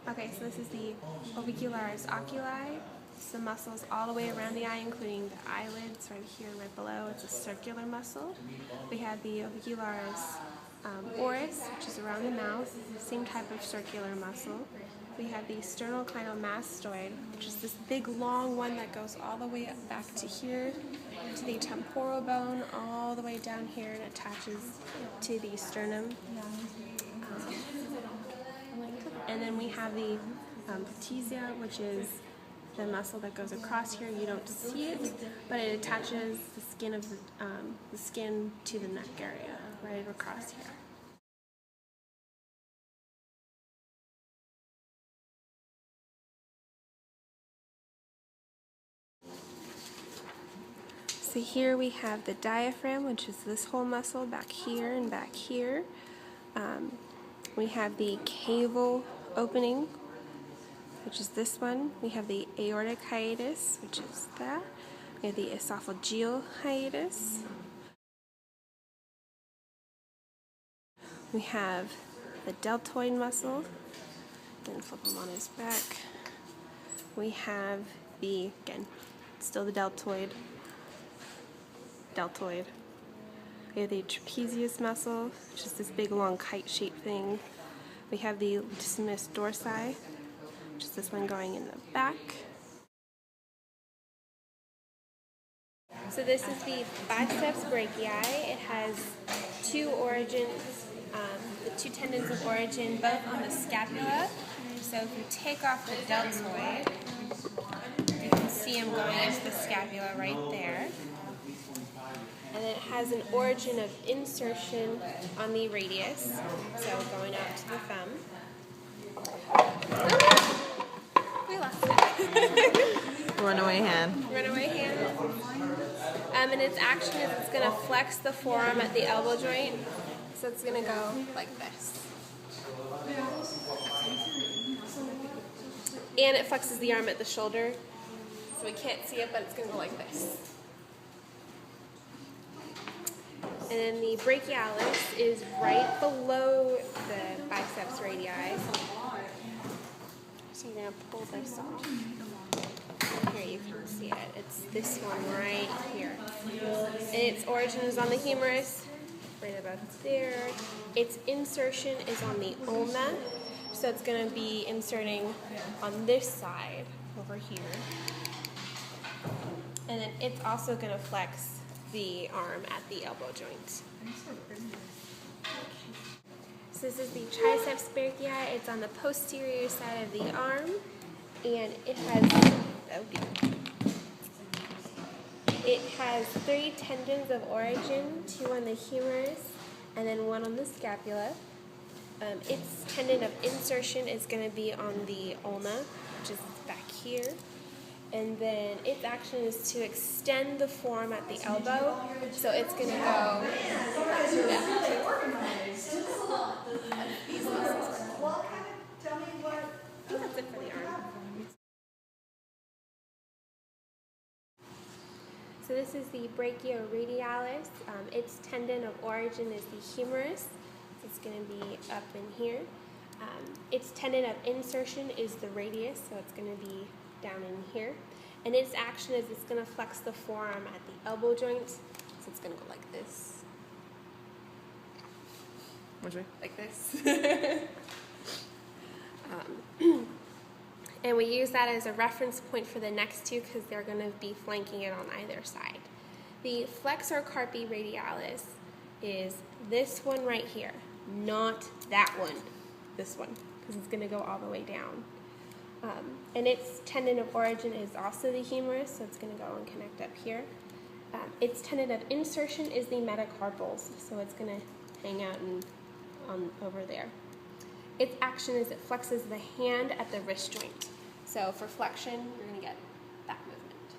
Okay, so this is the orbicularis oculi. It's the muscles all the way around the eye, including the eyelids right here, right below. It's a circular muscle. We have the orbicularis oris, which is around the mouth, same type of circular muscle. We have the sternocleidomastoid, which is this big long one that goes all the way up back to here, to the temporal bone, all the way down here, and attaches to the sternum. And then we have the patesia, which is the muscle that goes across here. You don't see it, but it attaches the skin of the skin to the neck area, right across here. So here we have the diaphragm, which is this whole muscle back here and back here. We have the caval opening, which is this one. We have the aortic hiatus, which is that. We have the esophageal hiatus. We have the deltoid muscle. Then flip him on his back. We have the, again, still the deltoid. We have the trapezius muscle, which is this big long kite-shaped thing. We have the latissimus dorsi, which is this one going in the back. So this is the biceps brachii. It has two origins, the two tendons of origin, both on the scapula. So if you take off the deltoid, you can see them going into the scapula right there. And it has an origin of insertion on the radius, so going out to the thumb. Oh, we lost it. Runaway hand. Runaway hand. And its action is it's going to flex the forearm at the elbow joint, so it's going to go like this. And it flexes the arm at the shoulder, so we can't see it, but it's going to go like this. And then the brachialis is right below the biceps radii. So you're going to pull this off. Here you can see it. It's this one right here. And its origin is on the humerus, right about there. Its insertion is on the ulna, so it's going to be inserting on this side over here. And then it's also going to flex the arm at the elbow joint. So this is the triceps brachii. It's on the posterior side of the arm, and it has 3 tendons of origin, 2 on the humerus, and then 1 on the scapula. Its tendon of insertion is going to be on the ulna, which is back here. And then its action is to extend the forearm at the elbow, so it's going to go like that. These muscles. I think that's it for the arm. So this is the brachioradialis. Its tendon of origin is the humerus, so it's going to be up in here. Its tendon of insertion is the radius, so it's going to be down in here. And its action is it's going to flex the forearm at the elbow joint, so it's going to go like this. Which way? Like this. And we use that as a reference point for the next two because they're going to be flanking it on either side. The flexor carpi radialis is this one right here, not that one, this one, because it's going to go all the way down. And its tendon of origin is also the humerus, so it's going to go and connect up here. Its tendon of insertion is the metacarpals, so it's going to hang out over there. Its action is it flexes the hand at the wrist joint. So for flexion, you're going to get that movement.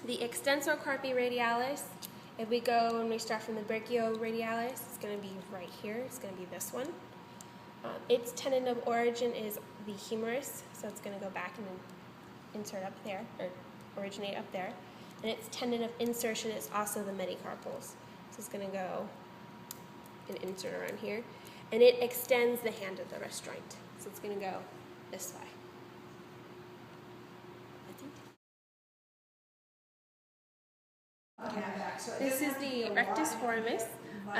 The extensor carpi radialis, if we go and we start from the brachioradialis, it's going to be right here. It's going to be this one. Its tendon of origin is the humerus, so it's going to go back and then insert up there, or originate up there. And its tendon of insertion is also the metacarpals. So it's going to go and insert around here. And it extends the hand at the wrist joint. So it's going to go this way. Okay. This is the rectus foramis.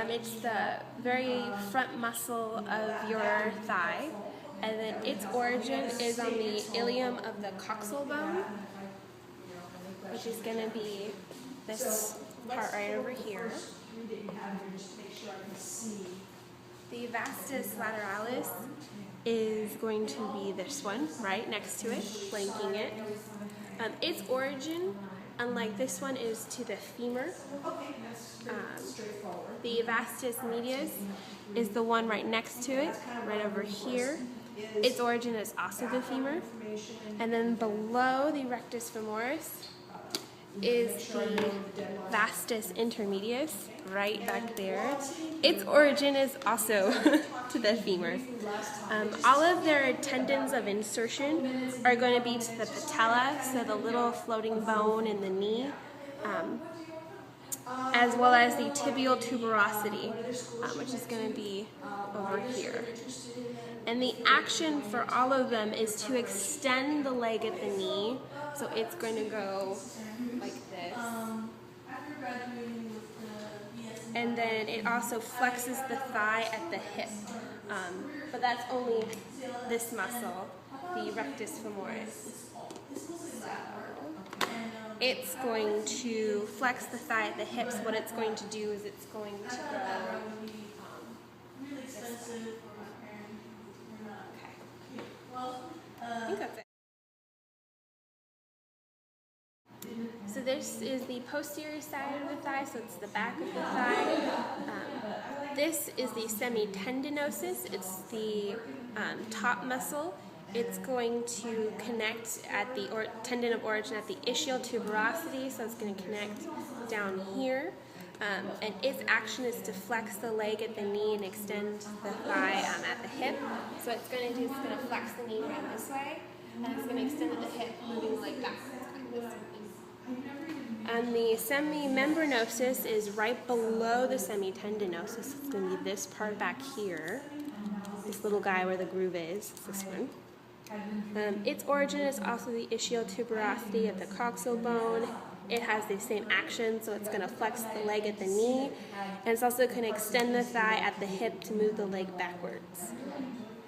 It's the very front muscle of your thigh, and then its origin is on the ilium of the coxal bone, which is going to be this part right over here. The vastus lateralis is going to be this one right next to it, flanking it. Its origin, unlike this one, is to the femur. The vastus medius is the one right next to it, right over here. Its origin is also the femur. And then below the rectus femoris is the vastus intermedius, right back there. Its origin is also to the femur. All of their tendons of insertion are going to be to the patella, so the little floating bone in the knee, as well as the tibial tuberosity, which is going to be over here. And the action for all of them is to extend the leg at the knee, so it's going to go like this. And then it also flexes the thigh at the hip, but that's only this muscle, the rectus femoris. It's going to flex the thigh at the hips. What it's going to do is it's going to go this way. Okay. I think that's it. So this is the posterior side of the thigh, so it's the back of the thigh. This is the semitendinosus. It's the top muscle. It's going to connect at the tendon of origin at the ischial tuberosity, so it's going to connect down here. And its action is to flex the leg at the knee and extend the thigh at the hip. So what it's going to do is it's going to flex the knee around this way, and it's going to extend at the hip, moving the leg backwards. And the semimembranosus is right below the semitendinosus. It's going to be this part back here. This little guy where the groove is, this one. Its origin is also the ischial tuberosity of the coxal bone. It has the same action, so it's going to flex the leg at the knee, and it's also going to extend the thigh at the hip to move the leg backwards.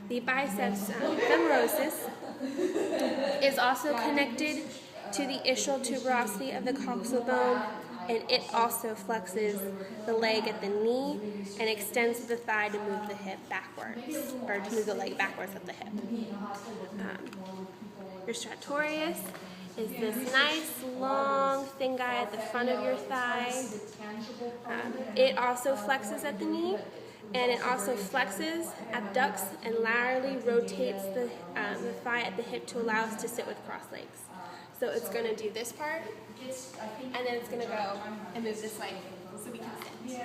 The biceps femoris is also connected to the ischial tuberosity of the coxal bone, and it also flexes the leg at the knee and extends the thigh to move the hip backwards, or to move the leg backwards at the hip. Your sartorius is this nice, long, thin guy at the front of your thigh. It also flexes at the knee, and it also flexes, abducts, and laterally rotates the thigh at the hip to allow us to sit with crossed legs. So it's going to do this part, and then it's going to go and move this way so we can sit.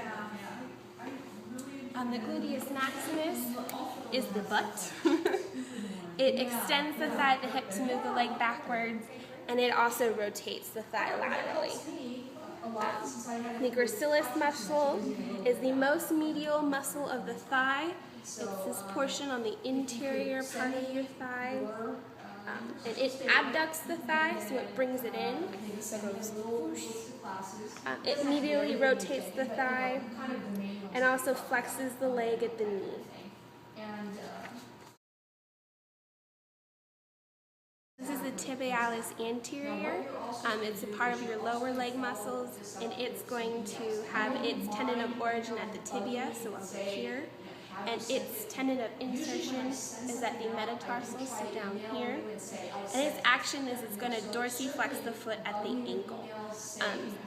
The gluteus maximus is the butt. It extends the thigh at the hip to move the leg backwards, and it also rotates the thigh laterally. The gracilis muscle is the most medial muscle of the thigh. It's this portion on the interior part of your thigh. And it abducts the thigh, so it brings it in. So it goes whoosh. It immediately rotates the thigh and also flexes the leg at the knee. This is the tibialis anterior. It's a part of your lower leg muscles, and it's going to have its tendon of origin at the tibia, so up here. And its tendon of insertion is at the metatarsal, so down here. And its action is it's going to dorsiflex the foot at the ankle.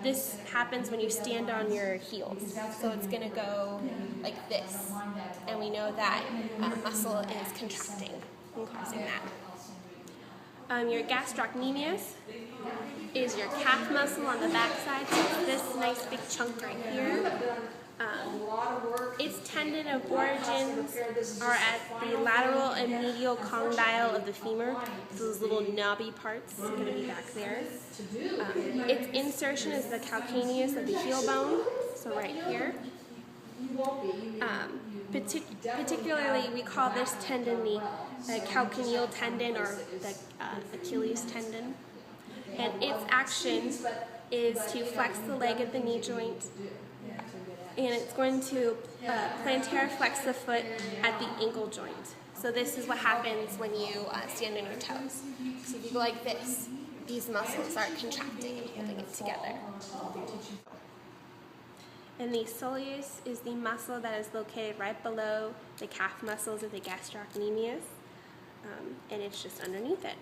This happens when you stand on your heels. So it's going to go like this. And we know that muscle is contracting and causing that. Your gastrocnemius is your calf muscle on the backside. So it's this nice big chunk right here. Its tendon of origins are at the lateral and medial condyle of the femur. Those little knobby parts are going to be back there. Its insertion is the calcaneus of the heel bone, so right here. Particularly, we call this tendon the the calcaneal tendon or the Achilles tendon. And its action is to flex the leg at the knee joint, and it's going to plantar flex the foot at the ankle joint. So this is what happens when you stand on your toes. So if you go like this, these muscles are contracting and holding it together. And the soleus is the muscle that is located right below the calf muscles of the gastrocnemius, and it's just underneath it.